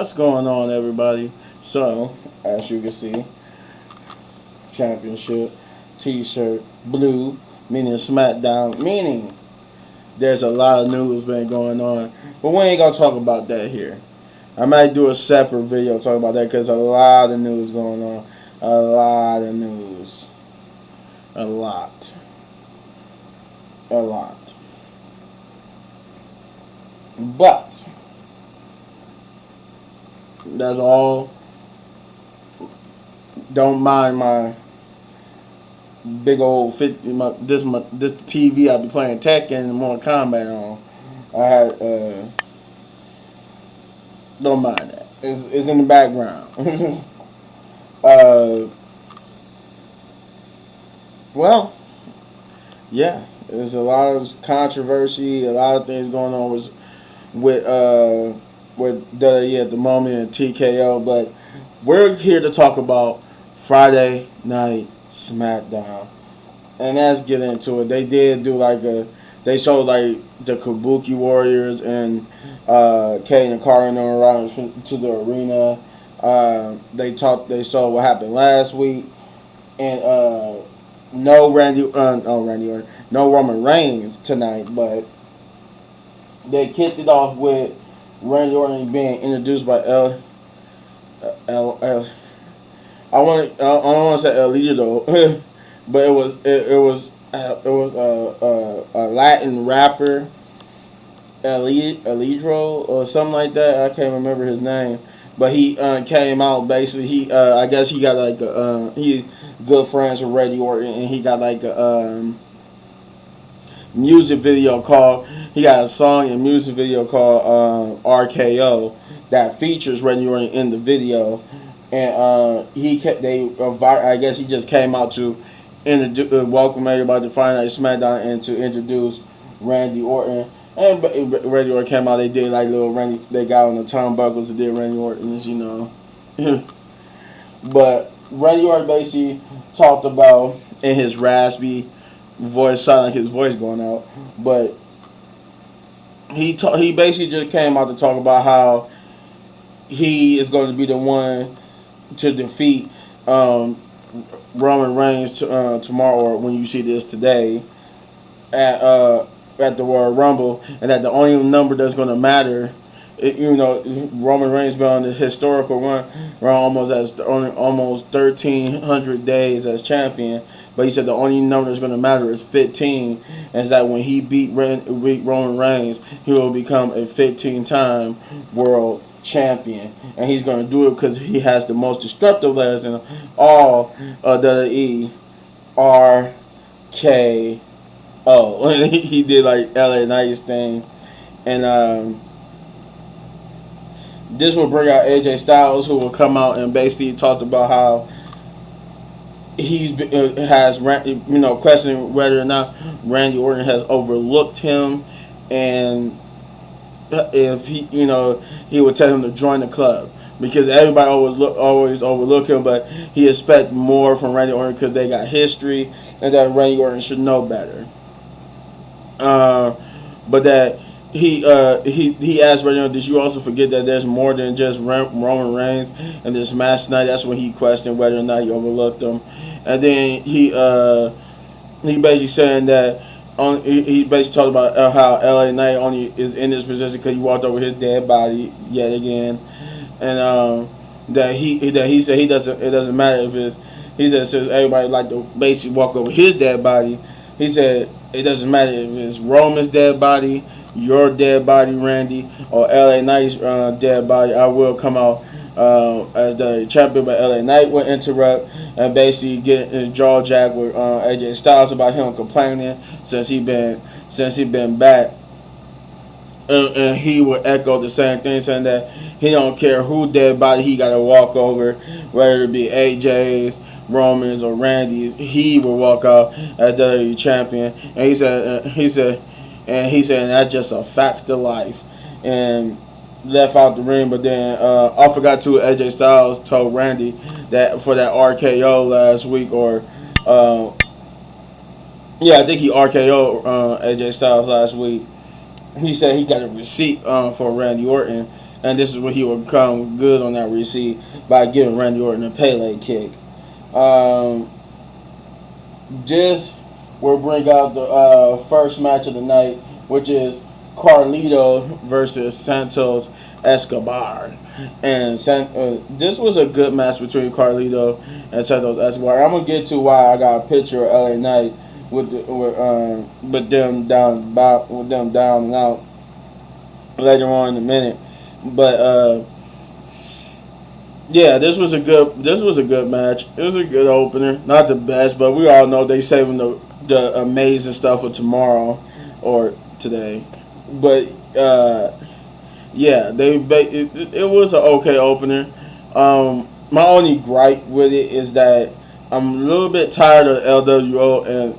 What's going on, everybody? So, as you can see, championship t-shirt, blue, meaning Smackdown, meaning there's a lot of news been going on. But we ain't going to talk about that here. I might do a separate video talking about that because a lot of news going on. A lot of news. A lot. A lot. But that's all. Don't mind my big old 50. This TV I be playing Tekken and Mortal Kombat on. I had don't mind that. It's in the background. Well, yeah. There's a lot of controversy, a lot of things going on with WWE at the moment and TKO, but we're here to talk about Friday Night Smackdown, and let's get into it. They did do they showed like the Kabuki Warriors and Kane and Carter around to the arena. They saw what happened last week, and no Roman Reigns tonight, but they kicked it off with Randy Orton being introduced by I don't want to say El Idolo, but it was a Latin rapper, El Idolo or something like that. I can't remember his name, but he came out basically. I guess he got like he good friends with Randy Orton, and he got like a music video called. He got a song and music video called RKO that features Randy Orton in the video, and I guess he just came out to welcome everybody to Friday Night Smackdown and to introduce Randy Orton. And Randy Orton came out. They did like little Randy. They got on the turnbuckles and did Randy Orton's, you know. But Randy Orton basically talked about in his raspy voice, sounded like his voice going out, but he basically just came out to talk about how he is going to be the one to defeat Roman Reigns tomorrow, or when you see this today, at the Royal Rumble, and that the only number that's going to matter, Roman Reigns been on this historical run almost 1,300 days as champion. But he said the only number that's going to matter is 15, and is that when he beat Roman Reigns, he will become a 15-time world champion. And he's going to do it because he has the most destructive letters in all of WWE, RKO. He did like LA Knight's thing. And this will bring out AJ Styles, who will come out and basically talk about how questioning whether or not Randy Orton has overlooked him, and if he would tell him to join the club, because everybody always overlook him, but he expect more from Randy Orton because they got history, and that Randy Orton should know better. But that he asked Randy Orton, did you also forget that there's more than just Roman Reigns and this match tonight? That's when he questioned whether or not he overlooked him. And then he basically saying that he basically talked about how LA Knight only is in this position because he walked over his dead body yet again, and that he said it doesn't matter if it's, he said, since everybody like to basically walk over his dead body, he said it doesn't matter if it's Roman's dead body, your dead body, Randy, or LA Knight's dead body. I will come out as the champion, but LA Knight will interrupt and basically get his jaw jacked with AJ Styles about him complaining since he been back, and he will echo the same thing, saying that he don't care who dead body he got to walk over, whether it be AJ's, Roman's, or Randy's. He will walk out as the champion, and he said that's just a fact of life, and left out the ring. But then I forgot to, AJ Styles told Randy that for that RKO last week, or I think he RKO AJ Styles last week. He said he got a receipt for Randy Orton, and this is where he would come good on that receipt by giving Randy Orton a Pele kick. This will bring out the first match of the night, which is Carlito versus Santos Escobar. And this was a good match between Carlito and Santos Escobar. I'm gonna get to why I got a picture of LA Knight with them down and out later on in a minute. But yeah, this was a good match. It was a good opener. Not the best, but we all know they saving the amazing stuff for tomorrow or today. But yeah, it was an okay opener. My only gripe with it is that I'm a little bit tired of LWO and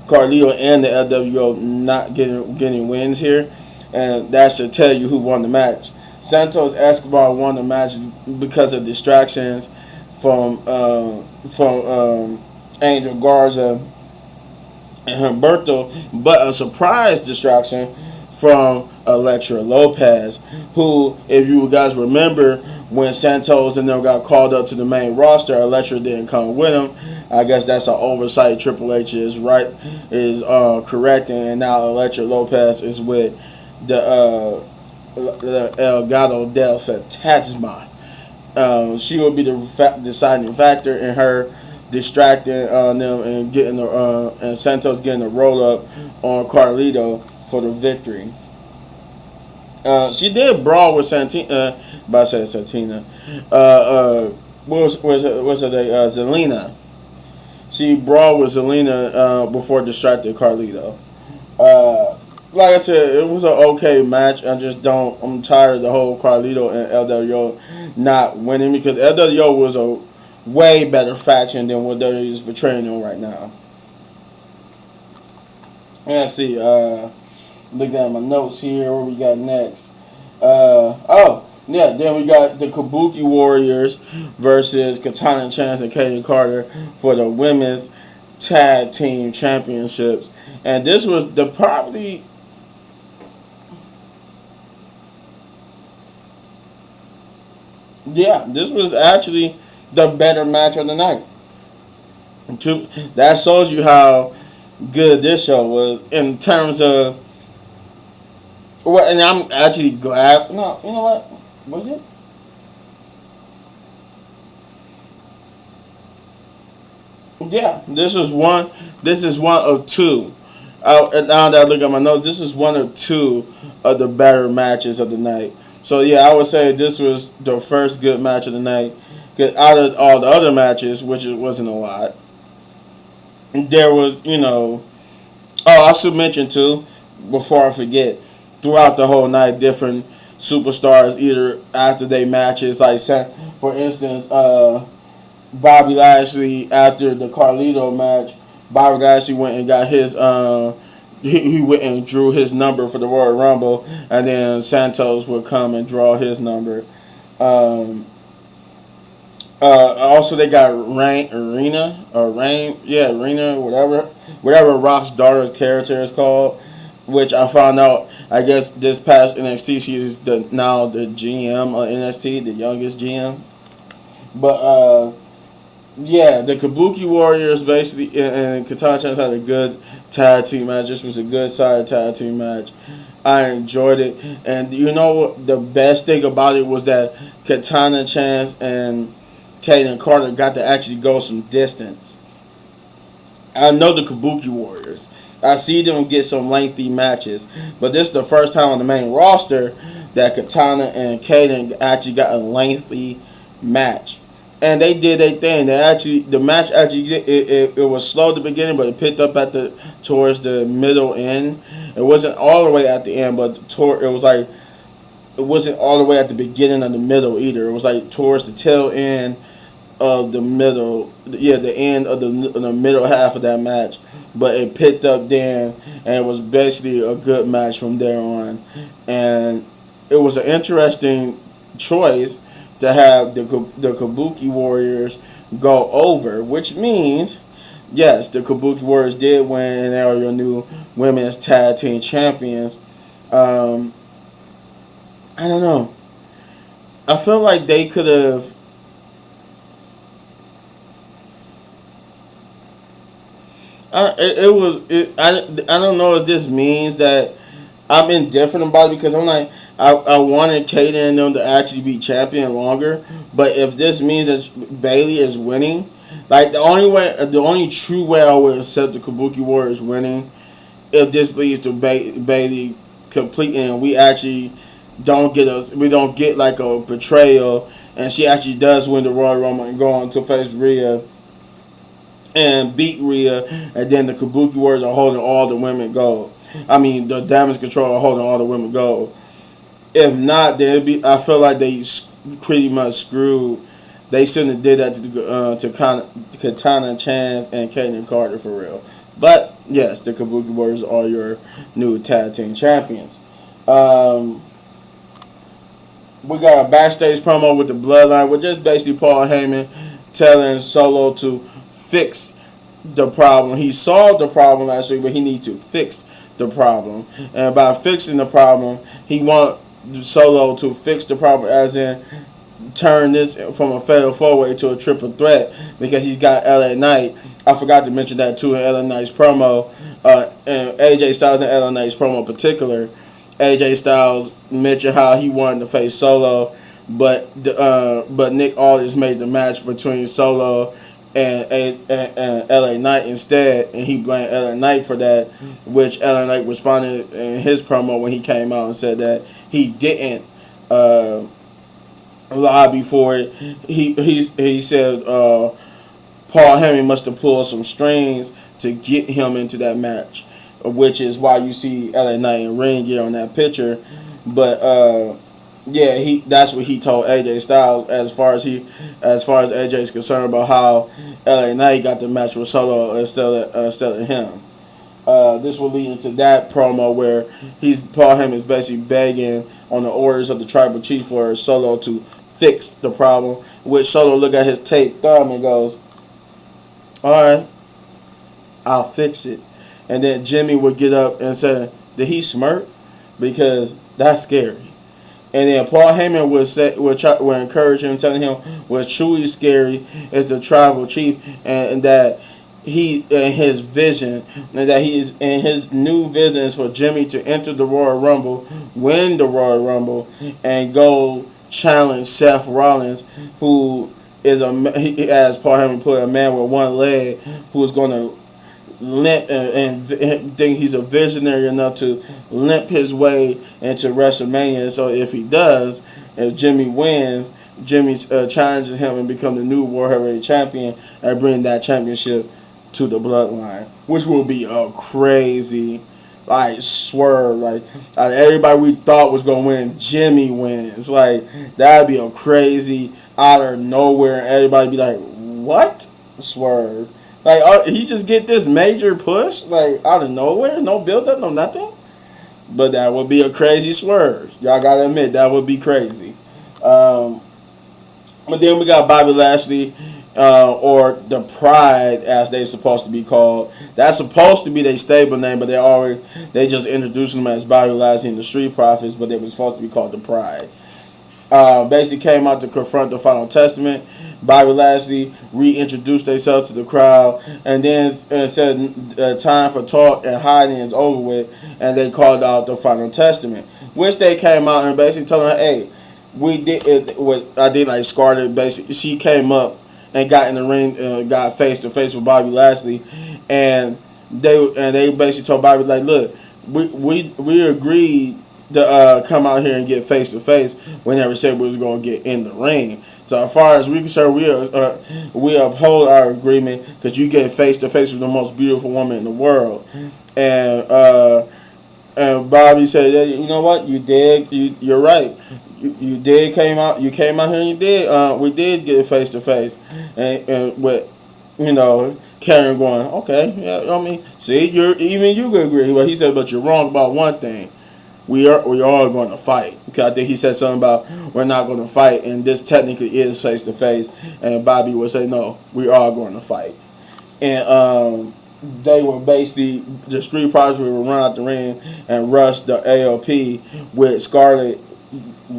Carlito and the LWO not getting wins here, and that should tell you who won the match. Santos Escobar won the match because of distractions from Angel Garza and Humberto, but a surprise distraction from Elektra Lopez, who, if you guys remember, when Santos and them got called up to the main roster, Elektra didn't come with them. I guess that's an oversight. Triple H is correcting, and now Elektra Lopez is with the El Gato del Fantasma. She will be the deciding factor in her distracting them and getting and Santos getting a roll up on Carlito for the victory. She did brawl with Santina. What's her name? Zelina. She brawled with Zelina before distracted Carlito. Like I said, it was an okay match. I'm tired of the whole Carlito and LWO not winning, because LWO was a way better faction than what WWE is portraying them right now. Let's see. Looking at my notes here, what we got next? Then we got the Kabuki Warriors versus Katana Chance and Kaden Carter for the women's tag team championships. And this was this was actually the better match of the night. That shows you how good this show was in terms of. Well, and I'm actually glad. No, you know what? Was it? Yeah, this is one of two. Now that I look at my notes, this is one of two of the better matches of the night. So yeah, I would say this was the first good match of the night. Because out of all the other matches, which it wasn't a lot, there was, I should mention too, before I forget, throughout the whole night, different superstars, either after they matches, like, for instance, Bobby Lashley, after the Carlito match, Bobby Lashley went and got his, he went and drew his number for the Royal Rumble, and then Santos would come and draw his number. Also, they got Rena, whatever Rock's daughter's character is called, which I found out, I guess, this past NXT, she is now the GM of NXT, the youngest GM. But, the Kabuki Warriors basically, and Katana Chance had a good tag team match. This was a good side tag team match. I enjoyed it. And you know what? The best thing about it was that Katana Chance and Kaden Carter got to actually go some distance. I know the Kabuki Warriors. I see them get some lengthy matches. But this is the first time on the main roster that Katana and Kaden actually got a lengthy match. And they did their thing. The match it was slow at the beginning, but it picked up towards the middle end. It wasn't all the way at the end, but it wasn't all the way at the beginning of the middle either. It was like towards the tail end of the middle. Yeah, the end of the middle half of that match. But it picked up then, and it was basically a good match from there on. And it was an interesting choice to have the Kabuki Warriors go over, which means, yes, the Kabuki Warriors did win, and they are your new women's tag team champions. I don't know. I feel like they could have. I don't know if this means that I'm indifferent about it because I'm like I wanted Kaden and them to actually be champion longer, but if this means that Bailey is winning, like the only true way I would accept the Kabuki Warriors winning if this leads to Bailey completing and we don't get like a betrayal and she actually does win the Royal Rumble and go on to face Rhea and beat Rhea, and then the Kabuki Warriors are holding all the women gold. I mean, the Damage Control are holding all the women gold. If not, then I feel like they pretty much screwed. They shouldn't have did that to Katana Chance and Kaden Carter for real. But yes, the Kabuki Warriors are your new tag team champions. We got a backstage promo with the Bloodline, with just basically Paul Heyman telling Solo to fix the problem. He solved the problem last week, but he needs to fix the problem. And by fixing the problem, he wants Solo to fix the problem, as in turn this from a fatal four-way to a triple threat, because he's got LA Knight. I forgot to mention that too in LA Knight's promo, and AJ Styles and LA Knight's promo in particular. AJ Styles mentioned how he wanted to face Solo, but Nick Aldis made the match between Solo and LA Knight instead, and he blamed LA Knight for that, which LA Knight responded in his promo when he came out and said that he didn't lobby for it. He said Paul Heyman must have pulled some strings to get him into that match, which is why you see LA Knight in ring gear on that picture. But yeah, that's what he told AJ Styles as far as AJ is concerned about how LA Knight got the match with Solo instead of him. This will lead into that promo where Paul Heyman is basically begging on the orders of the Tribal Chief for Solo to fix the problem. Which Solo look at his taped thumb and goes, "All right, I'll fix it." And then Jimmy would get up and say, "Did he smirk? Because that's scary." And then Paul Heyman would encourage him, telling him what's truly scary is the Tribal Chief, and that he in his vision, and that he is in his new vision is for Jimmy to enter the Royal Rumble, win the Royal Rumble, and go challenge Seth Rollins, who is as Paul Heyman put it, a man with one leg who is going to limp and think he's a visionary enough to limp his way into WrestleMania. So if he does, if Jimmy wins, Jimmy challenges him and become the new World Heavyweight Champion and bring that championship to the Bloodline, which will be a crazy swerve. Everybody we thought was gonna win, Jimmy wins. That'd be a crazy out of nowhere, and everybody be like, "What swerve?" He just get this major push, out of nowhere, no build up, no nothing. But that would be a crazy swerve. Y'all gotta admit, that would be crazy. But then we got Bobby Lashley, or the Pride, as they supposed to be called. That's supposed to be their stable name, but they just introduced them as Bobby Lashley and the Street Profits, but they were supposed to be called the Pride. Basically came out to confront the Final Testament. Bobby Lashley reintroduced themselves to the crowd, and then said time for talk and hiding is over with, and they called out the Final Testament, which they came out and basically told her, "Hey, we did it." What I did, Scarlett, basically, she came up and got in the ring, got face to face with Bobby Lashley, and they basically told Bobby, "Look, we agreed to come out here and get face to face. We never said we was going to get in the ring. So as far as we're concerned, we uphold our agreement because you get face to face with the most beautiful woman in the world." And Bobby said, "Yeah, you know what? You did. You're right. You did came out. You came out here and you did. We did get face to face." And with Karen going, "Okay, yeah. I mean, see, you could agree." But he said, "But you're wrong about one thing. We are going to fight." Because I think he said something about we're not going to fight, and this technically is face to face. And Bobby would say, "No, we are going to fight." And they were basically, the Street Profits would run out the ring and rush the AOP with Scarlett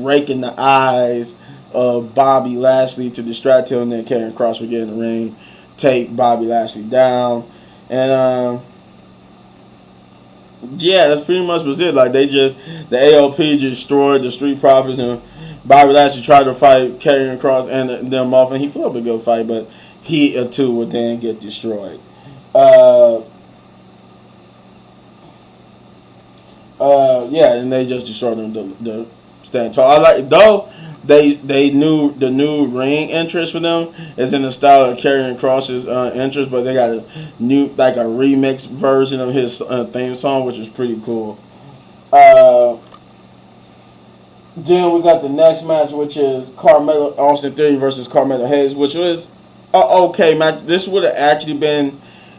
raking the eyes of Bobby Lashley to distract him, and then Karrion Kross would get in the ring, take Bobby Lashley down, and yeah, that's pretty much was it. Like the AOP destroyed the Street Profits, and Bobby Lashley tried to fight Karrion Kross and them off, and he put up a good fight, but he too would then get destroyed. Yeah, and they just destroyed them. The stand tall. I like though. They knew the new ring entrance for them is in the style of Karrion Kross's entrance, but they got a new like a remix version of his theme song, which is pretty cool. Then we got the next match, which is Carmelo Austin Theory versus Carmelo Hayes, which was an okay match. This would have actually been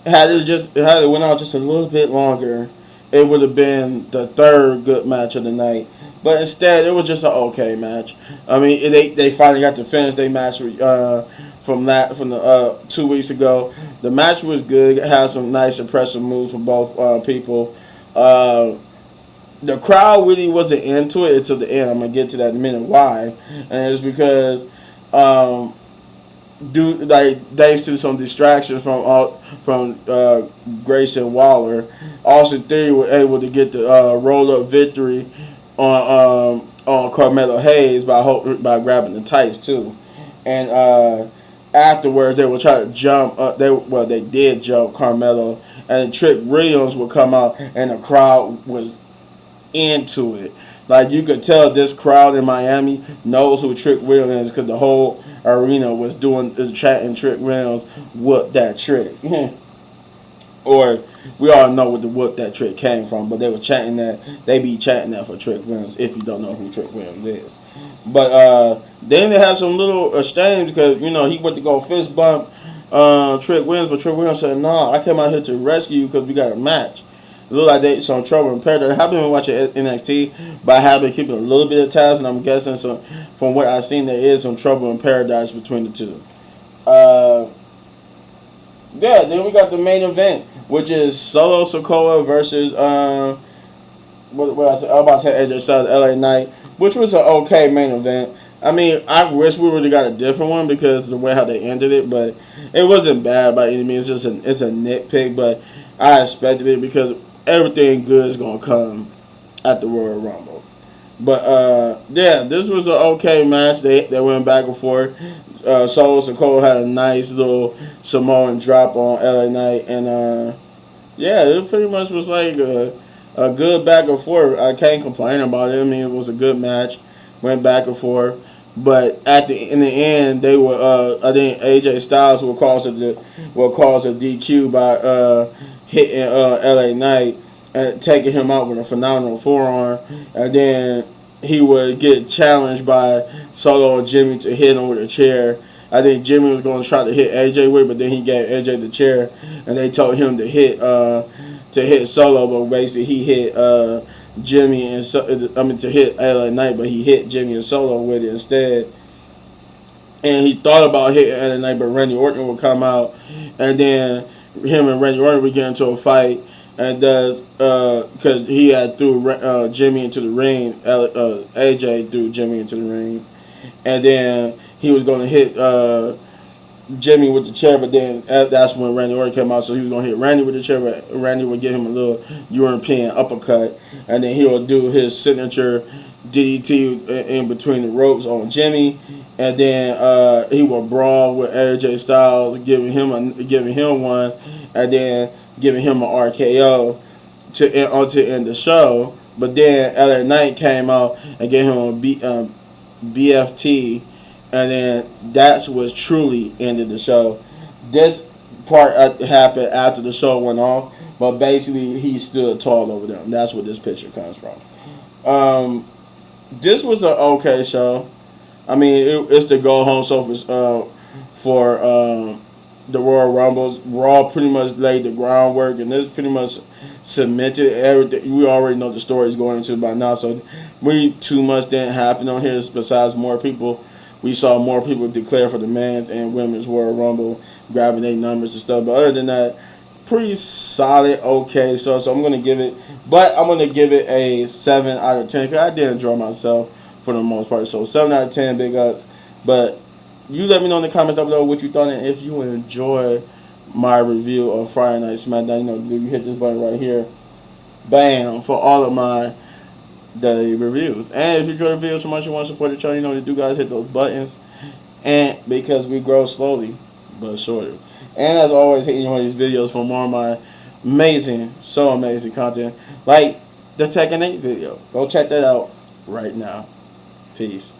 had it went out just a little bit longer, it would have been the third good match of the night. But instead, it was just an okay match. I mean, they finally got to finish their match from the 2 weeks ago. The match was good. It had some nice, impressive moves from both people. The crowd really wasn't into it until the end. I'm gonna get to that in a minute. Why? And it's because, thanks to some distractions from Grayson Waller, Austin Theory were able to get the roll up victory on Carmelo Hayes by grabbing the tights too, and afterwards they would try to jump. They did jump Carmelo, and Trick Williams would come out, and the crowd was into it. Like you could tell, this crowd in Miami knows who Trick Williams is because the whole arena was chanting Trick Williams, whoop that trick. Or we all know where the whoop that trick came from, but they were chanting that. They be chanting that for Trick Williams if you don't know who Trick Williams is. But then they had some little exchange because he went to go fist bump Trick Williams, but Trick Williams said, "No, I came out here to rescue you because we got a match." It looked like they some trouble in paradise. I haven't been watching NXT, but I have been keeping a little bit of tabs, and I'm guessing from what I've seen, there is some trouble in paradise between the two. Yeah, then we got the main event, which is Solo Sikoa versus I'm about to say AJ Styles, LA Knight, which was an okay main event. I mean, I wish we would have got a different one because of the way how they ended it, but it wasn't bad by any means. It's a nitpick, but I expected it because everything good is gonna come at the Royal Rumble. But yeah, this was an okay match. They went back and forth. Solo Sikoa had a nice little Samoan drop on LA Knight, and yeah, it pretty much was like a good back and forth. I can't complain about it. I mean, it was a good match. Went back and forth, but in the end, they were. I think AJ Styles will cause a DQ by hitting LA Knight and taking him out with a phenomenal forearm, and then he would get challenged by Solo and Jimmy to hit him with a chair. I think Jimmy was going to try to hit AJ with, but then he gave AJ the chair, and they told him to hit Solo, but basically he hit Jimmy to hit LA Knight, but he hit Jimmy and Solo with it instead. And he thought about hitting LA Knight, but Randy Orton would come out, and then him and Randy Orton would get into a fight. And because he had threw Jimmy into the ring, AJ threw Jimmy into the ring, and then he was going to hit Jimmy with the chair, but then that's when Randy Orton came out, so he was going to hit Randy with the chair, but Randy would give him a little European uppercut, and then he would do his signature DDT in between the ropes on Jimmy, and then he would brawl with AJ Styles, giving him one, and then giving him an RKO to end the show. But then LA Knight came out and gave him a BFT, and then that's what truly ended the show. This part happened after the show went off, but basically he stood tall over them. That's where this picture comes from. This was an okay show. I mean, it's the go home show for the Royal Rumbles. Raw pretty much laid the groundwork, and this pretty much cemented everything. We already know the story is going into by now, so really too much didn't happen on here. Besides more people, we saw more people declare for the men's and women's Royal Rumble, grabbing their numbers and stuff. But other than that, pretty solid, okay. So I'm gonna give it a 7 out of 10 because I did enjoy myself for the most part. So 7 out of 10, big ups. But you let me know in the comments down below what you thought, and if you enjoy my review of Friday Night SmackDown, you know, you hit this button right here, bam, for all of my daily reviews. And if you enjoy the video so much you want to support the channel, you know, you guys hit those buttons, and because we grow slowly but surely. And as always, hitting one of these videos for more of my amazing, so amazing content, like the Tekken 8 video. Go check that out right now. Peace.